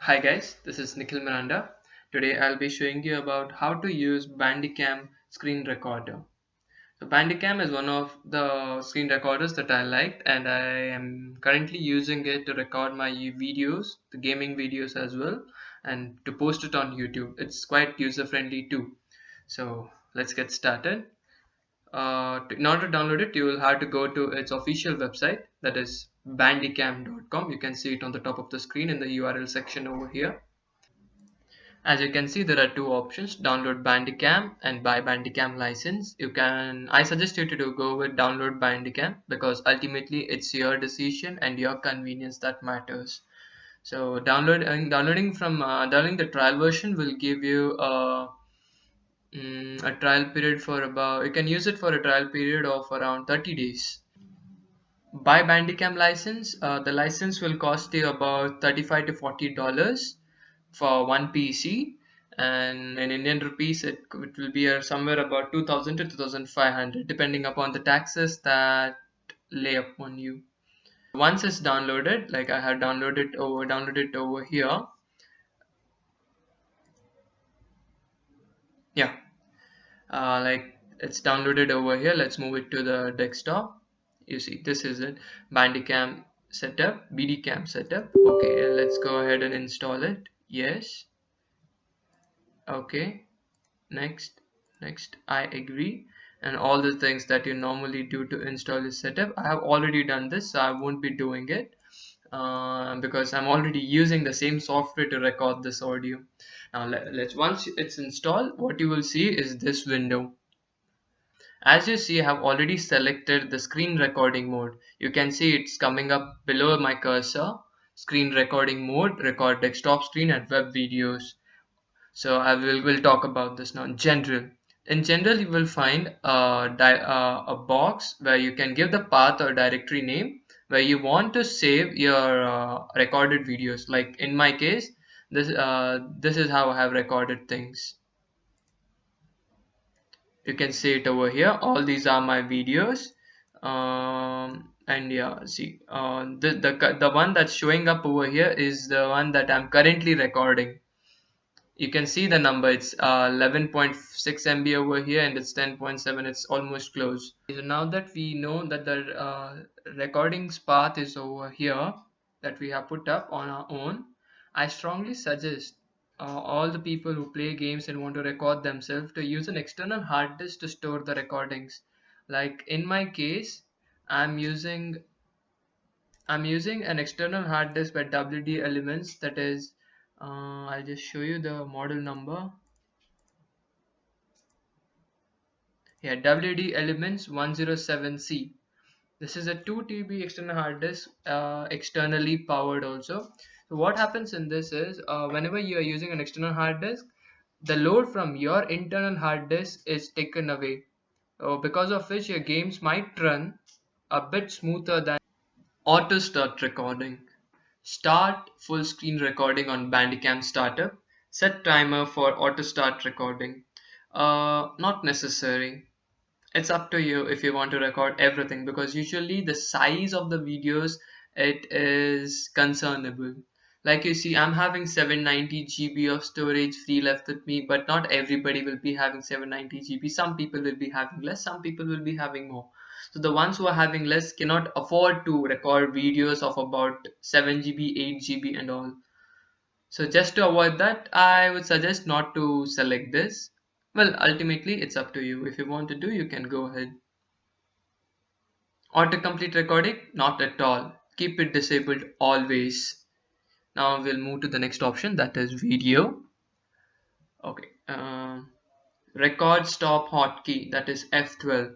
Hi guys, this is Nikhil Miranda. Today I'll be showing you about how to use Bandicam screen recorder. So Bandicam is one of the screen recorders that I liked, and I am currently using it to record my videos, the gaming videos as well, and to post it on YouTube. It's quite user friendly too. So let's get started. In order to download it, you will have to go to its official website, that is bandicam.com. You can see it on the top of the screen in the URL section over here. As you can see, there are two options: download Bandicam and buy Bandicam license. I suggest you to go with download Bandicam because ultimately it's your decision and your convenience that matters. So downloading the trial version will give you a trial period for about, you can use it for a trial period of around 30 days. Buy Bandicam license, the license will cost you about 35 to $40 for one PC, and in Indian rupees it will be somewhere about 2000 to 2500 depending upon the taxes that lay upon you. Once it's downloaded, like I have downloaded over here. Yeah, like it's downloaded over here. Let's move it to the desktop. You see, this is it: Bandicam setup, BDCam setup. Okay, let's go ahead and install it. Yes. Okay, next, I agree. And all the things that you normally do to install this setup, I have already done this, so I won't be doing it because I'm already using the same software to record this audio. Now let's once it's installed, what you will see is this window. As you see, I have already selected the screen recording mode. You can see it's coming up below my cursor: screen recording mode, record desktop screen and web videos. So I will talk about this now. In general, you will find a box where you can give the path or directory name where you want to save your recorded videos. Like in my case, this is how I have recorded things. You can see it over here. All these are my videos. And yeah, see, the one that's showing up over here is the one that I'm currently recording. You can see the number, it's 11.6 MB over here, and it's 10.7. It's almost close. So now that we know that the recordings path is over here that we have put up on our own, I strongly suggest all the people who play games and want to record themselves to use an external hard disk to store the recordings. Like in my case, i'm using I'm using an external hard disk by WD Elements, that is, I'll just show you the model number. Yeah, WD Elements 107C. This is a 2 TB external hard disk, externally powered also. So what happens in this is, whenever you are using an external hard disk, the load from your internal hard disk is taken away, because of which your games might run a bit smoother than auto start recording. Start full screen recording on Bandicam startup. Set timer for auto start recording. Not necessary. It's up to you if you want to record everything, because usually the size of the videos, it is concernable. Like you see, I'm having 790 GB of storage free left with me, but not everybody will be having 790 GB. Some people will be having less, some people will be having more. So the ones who are having less cannot afford to record videos of about 7 GB, 8 GB and all. So just to avoid that, I would suggest not to select this. Well, ultimately it's up to you. If you want to do, you can go ahead. Autocomplete recording, not at all. Keep it disabled always. Now we'll move to the next option, that is video. Okay. Record stop hotkey, that is F12.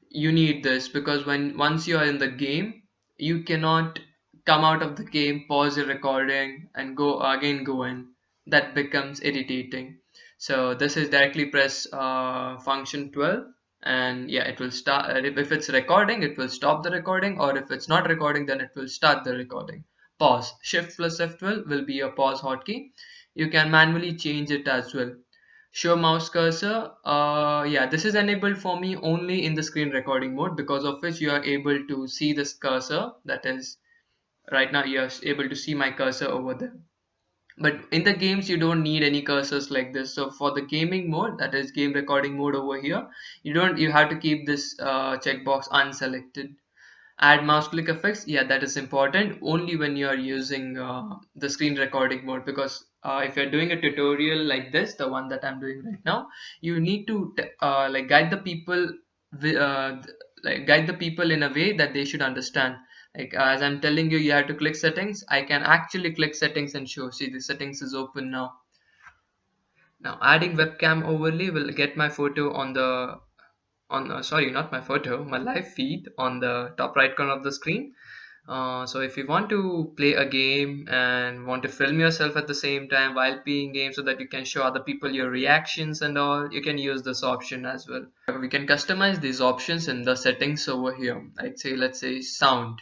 You need this because once you are in the game, you cannot come out of the game, pause the recording and go in. That becomes irritating. So this is directly press function 12, and yeah, it will start. If it's recording, it will stop the recording, or if it's not recording, then it will start the recording. Pause, shift plus F12 will be a pause hotkey. You can manually change it as well. Show mouse cursor, yeah, this is enabled for me only in the screen recording mode, because of which you are able to see this cursor. That is, right now you are able to see my cursor over there. But in the games you don't need any cursors like this. So for the gaming mode, that is game recording mode over here, you have to keep this checkbox unselected. Add mouse click effects, yeah, that is important only when you are using the screen recording mode, because if you're doing a tutorial like this, the one that I'm doing right now, you need to like guide the people guide the people in a way that they should understand. Like as I'm telling you, you have to click settings. I can actually click settings and show. See, the settings is open now. Now adding webcam overlay will get my photo on the on sorry, not my photo, my live feed on the top right corner of the screen. So if you want to play a game and want to film yourself at the same time while playing game so that you can show other people your reactions and all, you can use this option as well. We can customize these options in the settings over here. Let's say sound.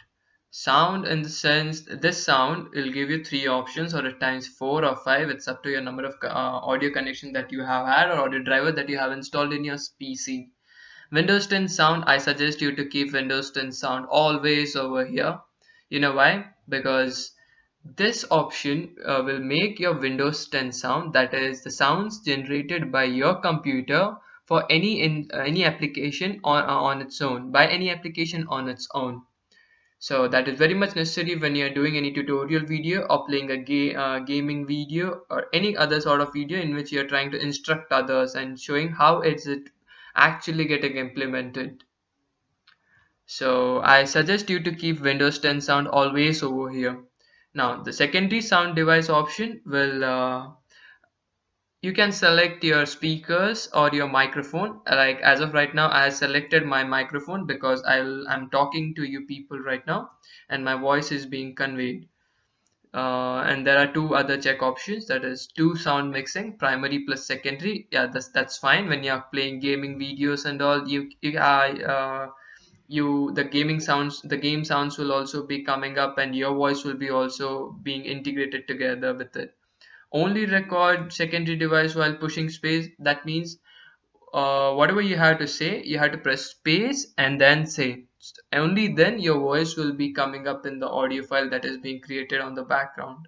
Sound, in the sense, this sound will give you three options, or at times four or five. It's up to your number of audio connection that you have had or audio driver that you have installed in your PC. Windows 10 sound, I suggest you to keep Windows 10 sound always over here. You know why? Because this option will make your Windows 10 sound, that is the sounds generated by your computer for any application on its own, by any application on its own. So that is very much necessary when you're doing any tutorial video or playing a gaming video or any other sort of video in which you're trying to instruct others and showing how is it actually getting implemented. So I suggest you to keep Windows 10 sound always over here. Now the secondary sound device option will you can select your speakers or your microphone. Like as of right now, I have selected my microphone because I'm talking to you people right now and my voice is being conveyed. And there are two other check options, that is two sound mixing, primary plus secondary. Yeah, that's fine when you're playing gaming videos and all. You the game sounds will also be coming up and your voice will be also being integrated together with it. Only record secondary device while pushing space. That means whatever you have to say, you have to press space and then say. Only then your voice will be coming up in the audio file that is being created on the background.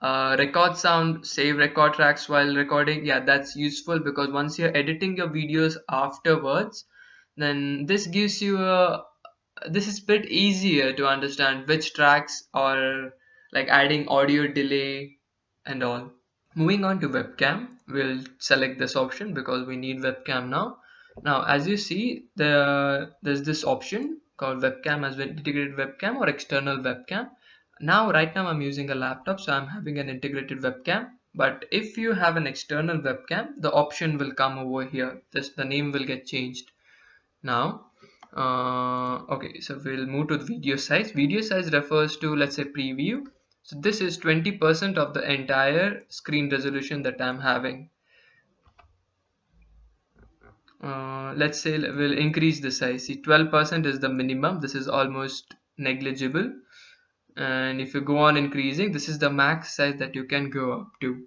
Record sound, save record tracks while recording. Yeah, that's useful because once you're editing your videos afterwards, then this is bit easier to understand which tracks are like adding audio delay and all. Moving on to webcam, we'll select this option because we need webcam now. Now, as you see, there's this option called webcam as well, integrated webcam or external webcam. Now, right now I'm using a laptop, so I'm having an integrated webcam. But if you have an external webcam, the option will come over here. The name will get changed. Now, okay, so we'll move to the video size. Video size refers to, let's say, preview. So this is 20% of the entire screen resolution that I'm having. Let's say we'll increase the size. See, 12% is the minimum. This is almost negligible. And if you go on increasing, this is the max size that you can go up to.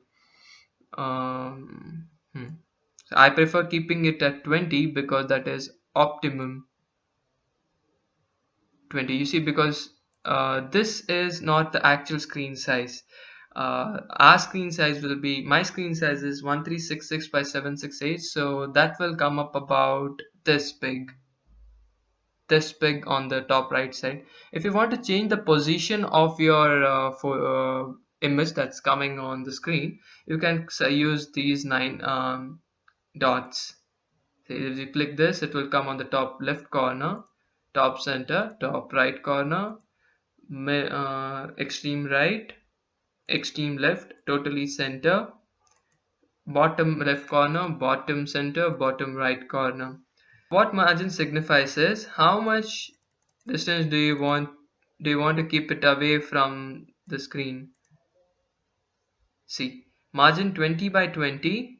Um, hmm. So I prefer keeping it at 20 because that is optimum. 20, you see, because this is not the actual screen size. Our screen size will be, my screen size is 1366 by 768, so that will come up about this big on the top right side. If you want to change the position of your image that's coming on the screen, you can use these nine dots. So if you click this, it will come on the top left corner, top center, top right corner, extreme right, extreme left, totally center, bottom left corner, bottom center, bottom right corner. What margin signifies is how much distance do you want to keep it away from the screen. See, margin 20 by 20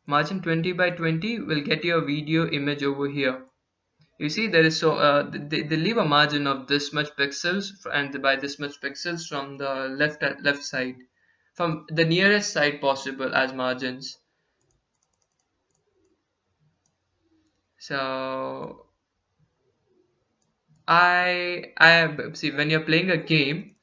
will get your video image over here. You see, there is they leave a margin of this much pixels, and by this much pixels from the left side, from the nearest side possible as margins. So I see when you're playing a game,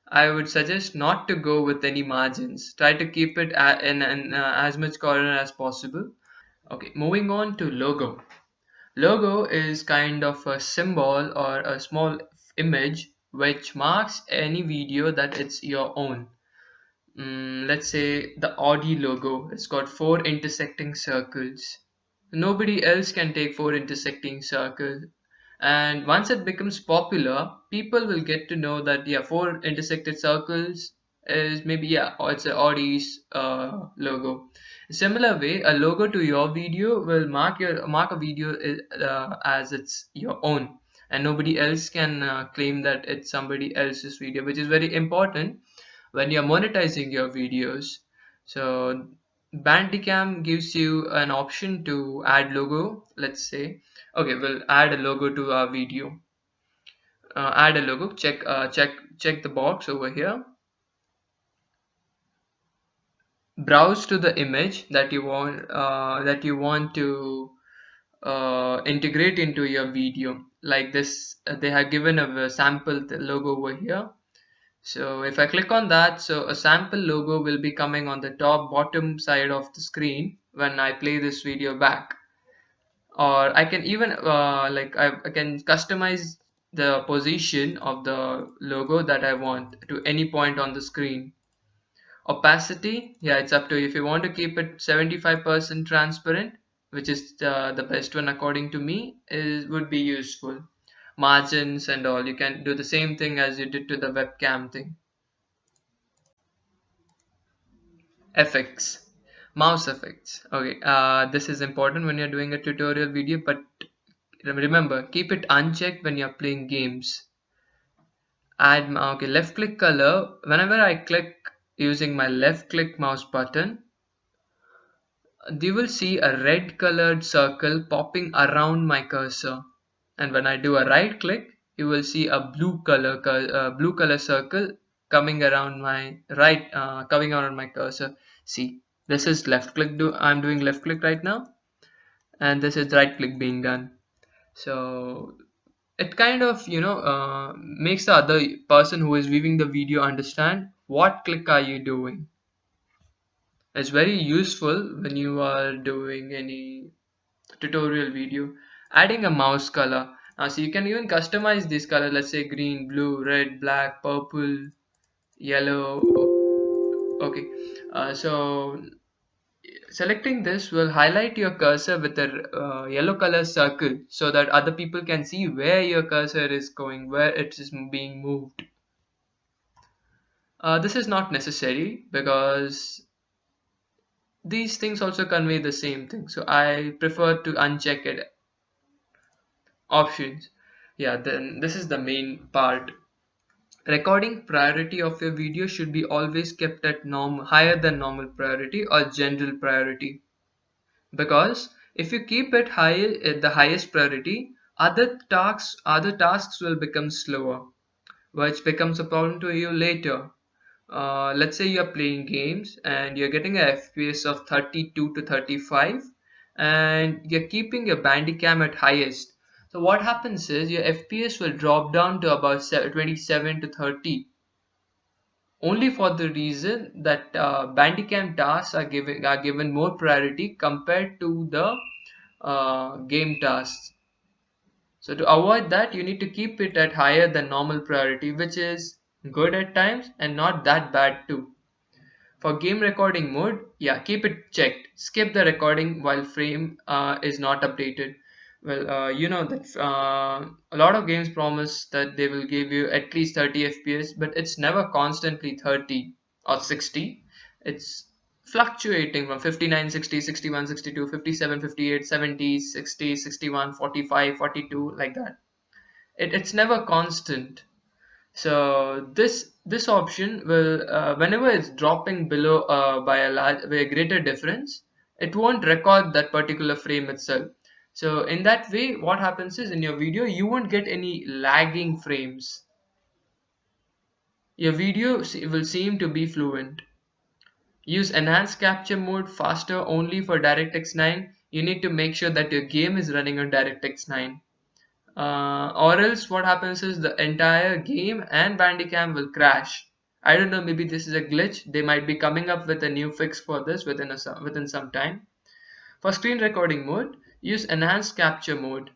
I would suggest not to go with any margins. Try to keep it in as much corner as possible. Okay, moving on to logo. Logo is kind of a symbol or a small image which marks any video that it's your own. Let's say the Audi logo. It's got four intersecting circles. Nobody else can take four intersecting circles. And once it becomes popular, people will get to know that yeah, four intersected circles is maybe yeah, or it's a Audi's logo. Similar way, a logo to your video will mark a video as it's your own, and nobody else can claim that it's somebody else's video, which is very important when you're monetizing your videos. So Bandicam gives you an option to add logo. Let's say, okay, we'll add a logo to our video. Add a logo. Check the box over here. Browse to the image that you want to integrate into your video. Like this, they have given a sample logo over here. So if I click on that, so a sample logo will be coming on the top bottom side of the screen when I play this video back. Or I can even I can customize the position of the logo that I want to any point on the screen. Opacity, yeah, it's up to you. If you want to keep it 75% transparent, which is the best one according to me, is would be useful. Margins and all, you can do the same thing as you did to the webcam thing. Effects, mouse effects. Okay, this is important when you're doing a tutorial video, but remember, keep it unchecked when you're playing games. Okay, left click color. Whenever I click using my left click mouse button, you will see a red colored circle popping around my cursor. And when I do a right click, you will see a blue color circle coming around my coming around my cursor. See, this is left click. I'm doing left click right now, and this is right click being done. So it kind of makes the other person who is viewing the video understand what click are you doing. It's very useful when you are doing any tutorial video. Adding a mouse color, so you can even customize this color, let's say green, blue, red, black, purple, yellow. Okay, so selecting this will highlight your cursor with a yellow color circle so that other people can see where your cursor is going, where it is being moved. This is not necessary because these things also convey the same thing, so I prefer to uncheck it. Options, yeah, then this is the main part. Recording priority of your video should be always kept at higher than normal priority or general priority, because if you keep it high at the highest priority, other tasks will become slower, which becomes a problem to you later. Let's say you're playing games and you're getting a FPS of 32 to 35, and you're keeping your Bandicam at highest. So what happens is your FPS will drop down to about 27 to 30, only for the reason that Bandicam tasks are given more priority compared to the game tasks. So to avoid that, you need to keep it at higher than normal priority, which is good at times and not that bad too. For game recording mode, yeah, keep it checked. Skip the recording while frame is not updated. Well, you know that a lot of games promise that they will give you at least 30 FPS, but it's never constantly 30 or 60. It's fluctuating from 59, 60, 61, 62, 57, 58, 70, 60, 61, 45, 42, like that. It's never constant. So this option will whenever it's dropping below by a greater difference, it won't record that particular frame itself. So in that way, what happens is in your video you won't get any lagging frames. Your video will seem to be fluent. Use enhanced capture mode faster only for DirectX 9. You need to make sure that your game is running on DirectX 9. Or else what happens is the entire game and Bandicam will crash. I don't know, maybe this is a glitch. They might be coming up with a new fix for this within some time. For screen recording mode, use enhanced capture mode.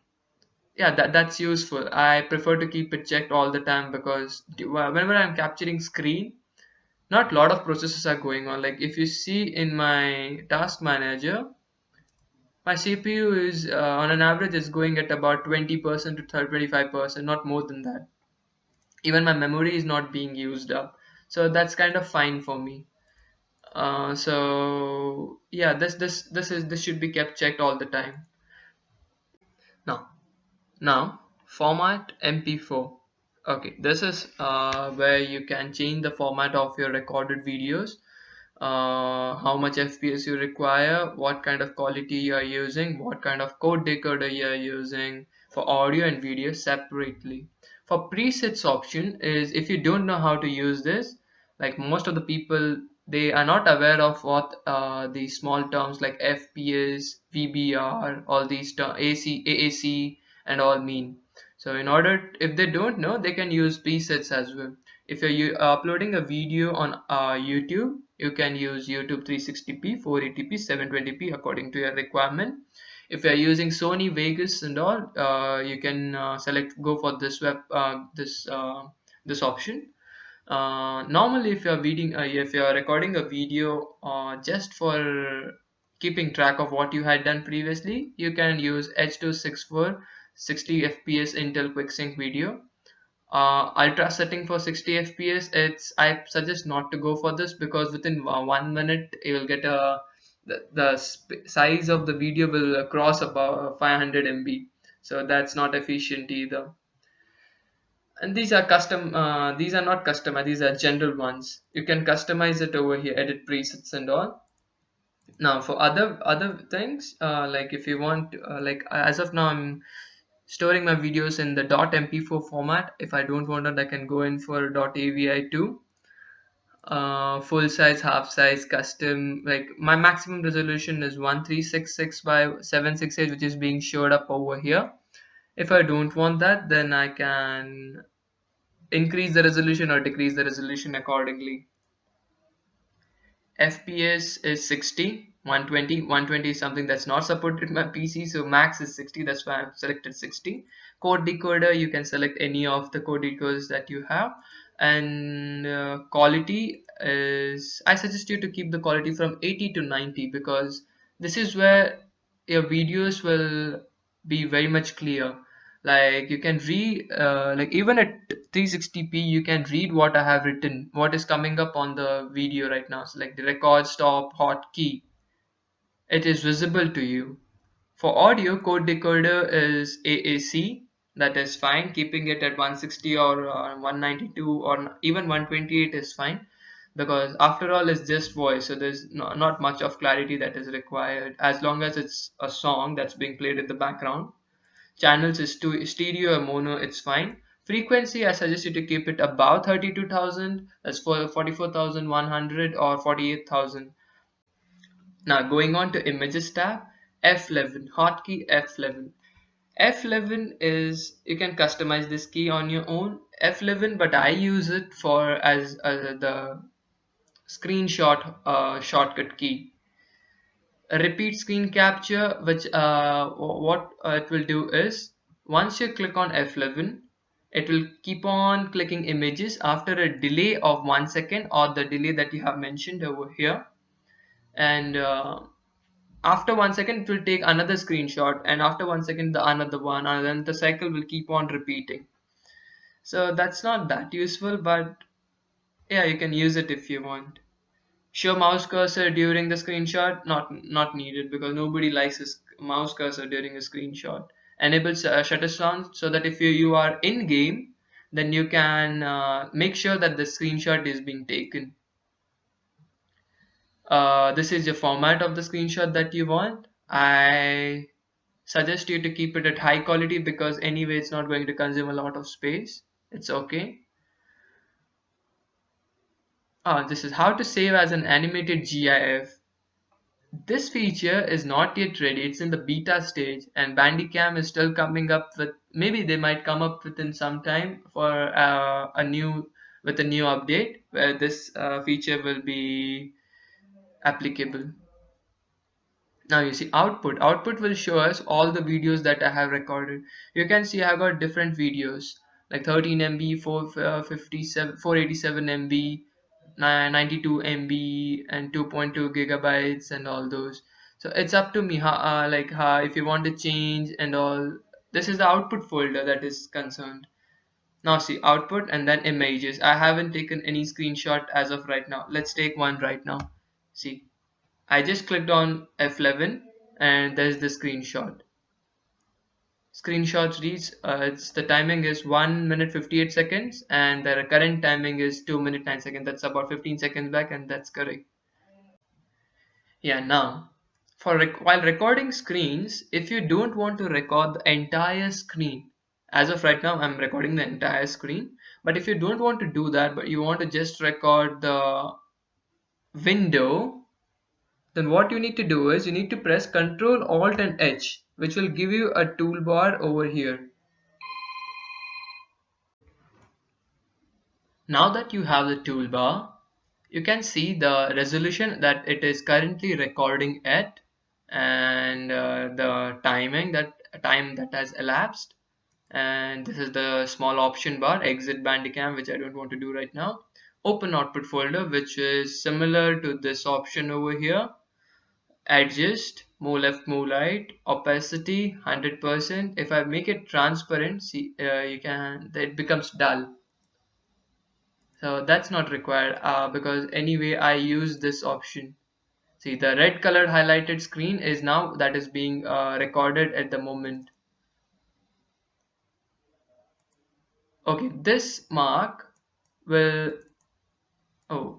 Yeah, that's useful. I prefer to keep it checked all the time because whenever I'm capturing screen, not a lot of processes are going on. Like if you see in my task manager, my CPU is on an average is going at about 20% to 25%, not more than that. Even my memory is not being used up, so that's kind of fine for me. So yeah, this should be kept checked all the time. Now, format MP4. Okay, this is where you can change the format of your recorded videos, how much FPS you require, what kind of quality you are using, what kind of code decoder you are using for audio and video separately. For presets option is if you don't know how to use this, like most of the people, they are not aware of what these small terms like FPS, VBR, all these AC, AAC, and all mean. So in order, if they don't know, they can use presets as well. If you're uploading a video on YouTube, you can use YouTube 360p, 480p, 720p according to your requirement. If you're using Sony Vegas and all, you can go for this option. Normally, if you're recording a video just for keeping track of what you had done previously, you can use H264 60 fps Intel QuickSync video. Ultra setting for 60 fps, it's I suggest not to go for this because within 1 minute you will get the size of the video will cross about 500 MB, so that's not efficient either. And these are not custom, these are general ones. You can customize it over here, edit presets and all. Now for other things, like if you want, like as of now I'm storing my videos in the .mp4 format. If I don't want it, I can go in for .avi too. Full size, half size, custom. Like my maximum resolution is 1366 by 768, which is being showed up over here. If I don't want that, then I can increase the resolution or decrease the resolution accordingly. FPS is 60, 120. 120 is something that's not supported in my PC, so max is 60. That's why I've selected 60. Code decoder, you can select any of the code decoders that you have. And quality is, I suggest you to keep the quality from 80 to 90 because this is where your videos will be very much clear. Like you can read, like even at 360p you can read what I have written, what is coming up on the video right now. So like the record, stop, hotkey, it is visible to you. For audio, code decoder is AAC, that is fine. Keeping it at 160 or 192 or even 128 is fine because after all it's just voice, so there's not much of clarity that is required as long as it's a song that's being played in the background. Channels is to stereo or mono, it's fine. Frequency, I suggest you to keep it above 32,000, that's for 44,100 or 48,000. Now going on to images tab, F11, hotkey F11. F11 is, you can customize this key on your own. F11, but I use it for as the screenshot shortcut key. A repeat screen capture, which what it will do is once you click on F11, it will keep on clicking images after a delay of 1 second or the delay that you have mentioned over here. And after 1 second, it will take another screenshot, and after 1 second, the another one, and then the cycle will keep on repeating. So that's not that useful, but yeah, you can use it if you want. Show mouse cursor during the screenshot, not needed because nobody likes his mouse cursor during a screenshot. Enable shutter sound so that if you are in game, then you can make sure that the screenshot is being taken. This is the format of the screenshot that you want. I suggest you to keep it at high quality because anyway it's not going to consume a lot of space. It's okay. This is how to save as an animated GIF. This feature is not yet ready, it's in the beta stage, and Bandicam is still coming up with, maybe they might come up within some time for a new with a new update where this feature will be applicable. Now you see output. Output will show us all the videos that I have recorded. You can see I have got different videos like 13 MB, 457, 487 MB, 92 MB, and 2.2 gigabytes, and all those. So it's up to me how, if you want to change and all. This is the output folder that is concerned. Now see output and then images. I haven't taken any screenshot as of right now. Let's take one right now. See. I just clicked on F11 and there's the screenshot. Screenshots reads it's the timing is 1 minute 58 seconds and the current timing is 2 minute 9 seconds. That's about 15 seconds back, and that's correct. Yeah, now while recording screens, if you don't want to record the entire screen, as of right now I'm recording the entire screen, but if you don't want to do that but you want to just record the window, then what you need to do is you need to press Ctrl Alt and H, which will give you a toolbar over here. Now that you have the toolbar, you can see the resolution that it is currently recording at, and the time that has elapsed. And this is the small option bar, exit Bandicam, which I don't want to do right now. Open output folder, which is similar to this option over here. Adjust, move left, move right, opacity 100%. If I make it transparent, see, it becomes dull. So that's not required because anyway I use this option. See, the red colored highlighted screen is now that is being recorded at the moment. Okay, this mark will, oh,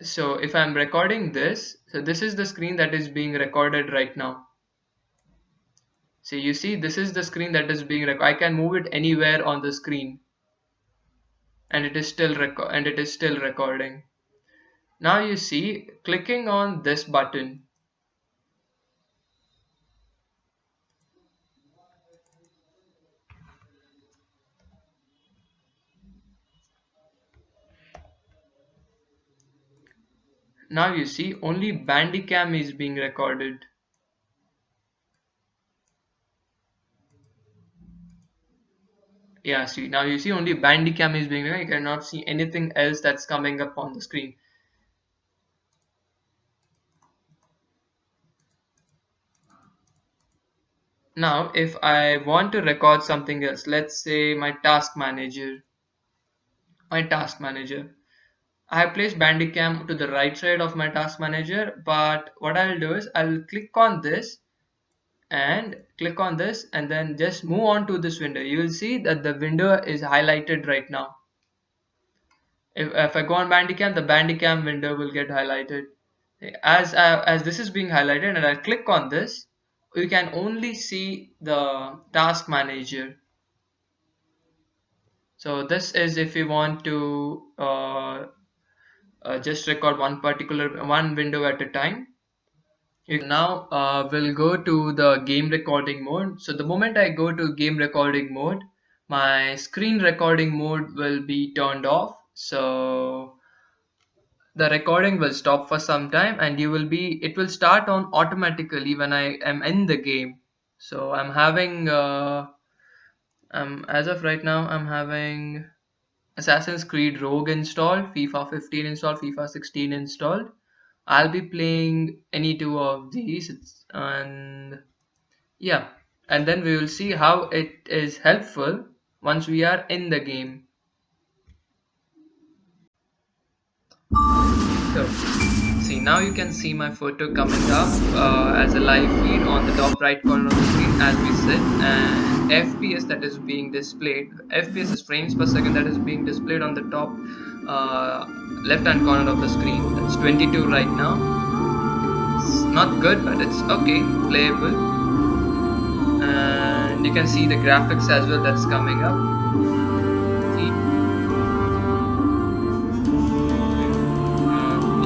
so if I'm recording this, so this is the screen that is being recorded right now. So you see, this is the screen that is being recorded. I can move it anywhere on the screen, and it is still recording. Now you see, clicking on this button, now you see only Bandicam is being recorded. Yeah, see, now you see only Bandicam is being recorded. You cannot see anything else that's coming up on the screen. Now if I want to record something else, let's say my task manager. I have placed Bandicam to the right side of my task manager, but what I'll do is I'll click on this and then just move on to this window. You will see that the window is highlighted right now. If I go on Bandicam, the Bandicam window will get highlighted. As this is being highlighted and I click on this, you can only see the task manager. So this is if you want to just record one window at a time. Now we'll go to the game recording mode. So the moment I go to game recording mode, my screen recording mode will be turned off. So the recording will stop for some time, and it will start on automatically when I am in the game. So I'm having as of right now I'm having Assassin's Creed Rogue installed, FIFA 15 installed, FIFA 16 installed. I'll be playing any two of these, and yeah, and then we will see how it is helpful once we are in the game. So see, now you can see my photo coming up as a live feed on the top right corner of the screen as we sit, and FPS that is being displayed, FPS is frames per second, that is being displayed on the top left hand corner of the screen. That's 22 right now. It's not good, but it's okay, playable. And you can see the graphics as well that's coming up.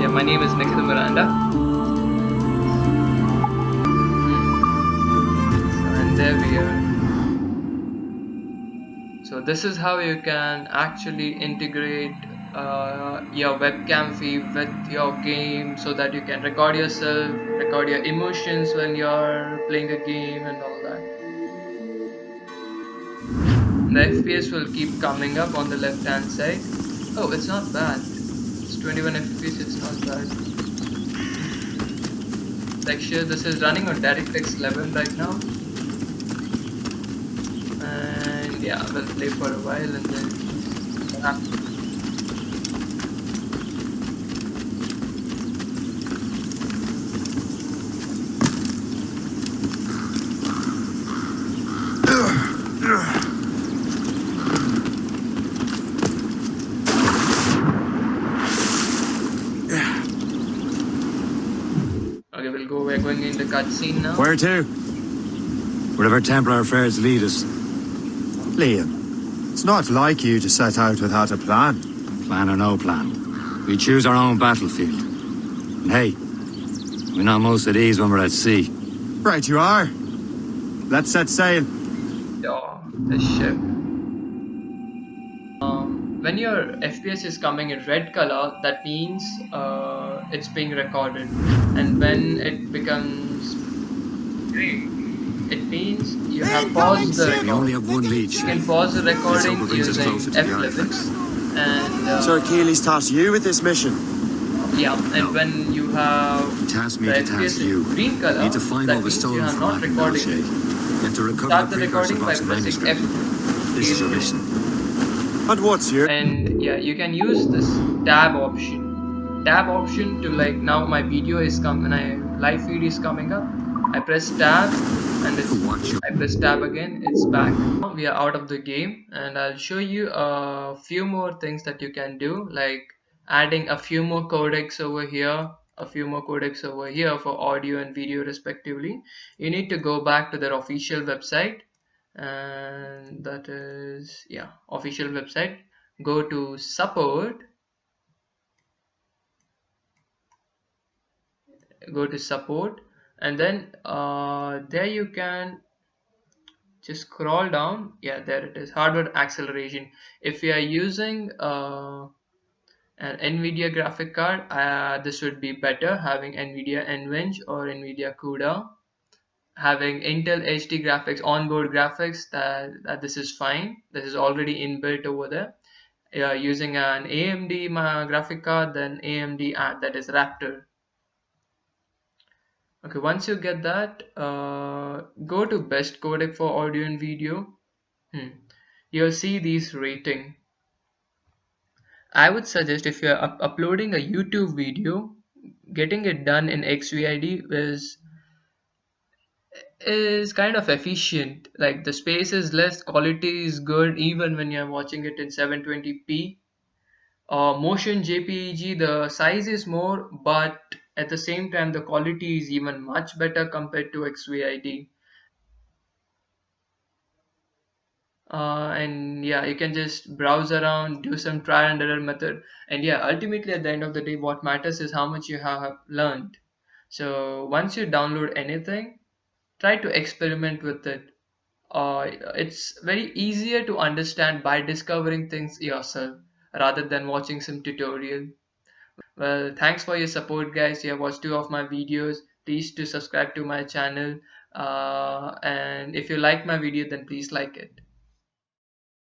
Yeah, my name is Nikhil Miranda. And there we are. this is how you can actually integrate your webcam feed with your game so that you can record yourself, record your emotions when you're playing a game and all that. The FPS will keep coming up on the left hand side. Oh, it's not bad. It's 21 FPS, it's not bad. Texture, this is running on DirectX 11 right now. And yeah, we'll play for a while and then what happens. Okay, we'll go. We're going in the cutscene now. Where to? Wherever Templar affairs lead us. Liam, it's not like you to set out without a plan. Plan or no plan. We choose our own battlefield. And hey, we're not most at ease when we're at sea. Right you are. Let's set sail. Oh, the ship. When your FPS is coming in red color, that means it's being recorded. And when it becomes green, it means you have paused the recording. We only have one lead. You can pause the recording using F11. And Sir Keeley's tasked you with this mission. yeah, and when you have Task me the to FPS task in you. green color, Need to find that what was means you stolen are from not recording. You have to recover Start the the recording by precursor pressing manuscript. F. This is your mission. And what's your... And yeah, you can use this tab option to, like, now my video is coming, my live feed is coming up, I press tab and I press tab again, it's back. Now we are out of the game and I'll show you a few more things that you can do, like adding a few more codecs over here, a few more codecs over here for audio and video respectively. You need to go back to their official website, and that is, yeah, official website. Go to support, and then there you can just scroll down. Yeah, there it is, hardware acceleration. If you are using an NVIDIA graphic card, this would be better, having NVIDIA NVENGE or NVIDIA CUDA. Having Intel HD graphics, onboard graphics, that this is fine. This is already inbuilt over there. Using an AMD graphic card, then AMD that is Raptor. Okay, once you get that, go to best codec for audio and video. You'll see these rating. I would suggest, if you're uploading a YouTube video, getting it done in XVID is kind of efficient. Like, the space is less, quality is good even when you're watching it in 720p. Motion JPEG, the size is more, but at the same time the quality is even much better compared to XVID. And yeah, you can just browse around, do some trial and error method, and yeah, ultimately at the end of the day what matters is how much you have learned. So once you download anything, try to experiment with it. It's very easier to understand by discovering things yourself rather than watching some tutorial. Well, thanks for your support, guys. You have watched 2 of my videos. Please to subscribe to my channel, and if you like my video, then please like it.